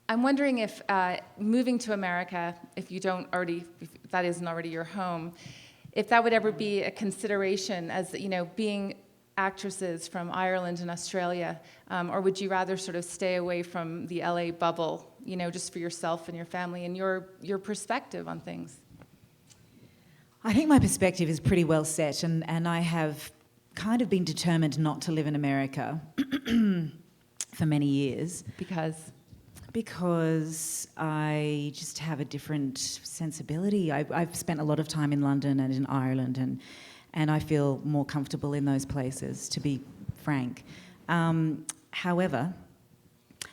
I'm wondering if moving to America, if that isn't already your home, if that would ever be a consideration as, being actresses from Ireland and Australia, or would you rather sort of stay away from the LA bubble, just for yourself and your family and your perspective on things? I think my perspective is pretty well set, and I have kind of been determined not to live in America for many years. Because I just have a different sensibility. I've spent a lot of time in London and in Ireland, and I feel more comfortable in those places, to be frank. However,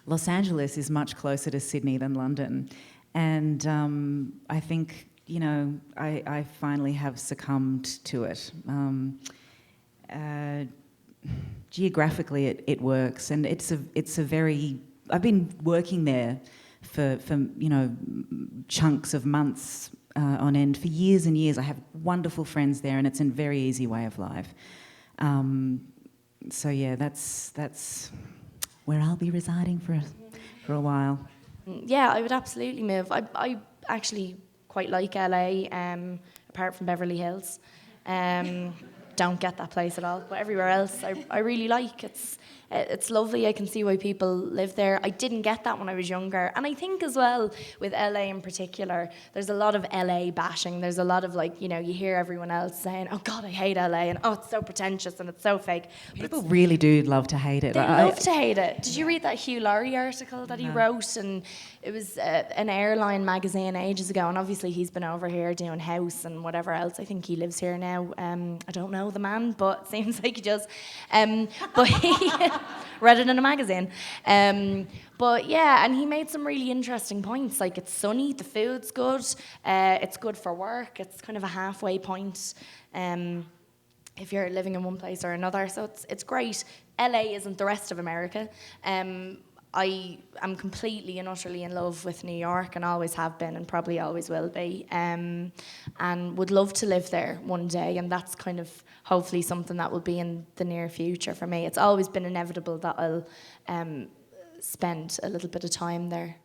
Los Angeles is much closer to Sydney than London, and I think, I finally have succumbed to it. Geographically, it works, and it's a very... I've been working there for chunks of months on end for years and years. I have wonderful friends there, and it's a very easy way of life. So yeah, that's where I'll be residing for a while. Yeah, I would absolutely move. I actually quite like LA, apart from Beverly Hills. Don't get that place at all, but everywhere else I really like. It's lovely. I can see why people live there. I didn't get that when I was younger, and I think as well with LA in particular, there's a lot of LA bashing. There's a lot of you hear everyone else saying, "Oh God, I hate LA," and "Oh, it's so pretentious and it's so fake." People really do love to hate it. They love to hate it. Did you read that Hugh Laurie article that he wrote? And it was an airline magazine ages ago, and obviously he's been over here doing House and whatever else. I think he lives here now. I don't know the man, but seems like he does. But he read it in a magazine. But yeah, and he made some really interesting points. Like, it's sunny, the food's good, it's good for work. It's kind of a halfway point if you're living in one place or another. So it's great. LA isn't the rest of America. I am completely and utterly in love with New York, and always have been, and probably always will be, and would love to live there one day, and that's kind of hopefully something that will be in the near future for me. It's always been inevitable that I'll spend a little bit of time there.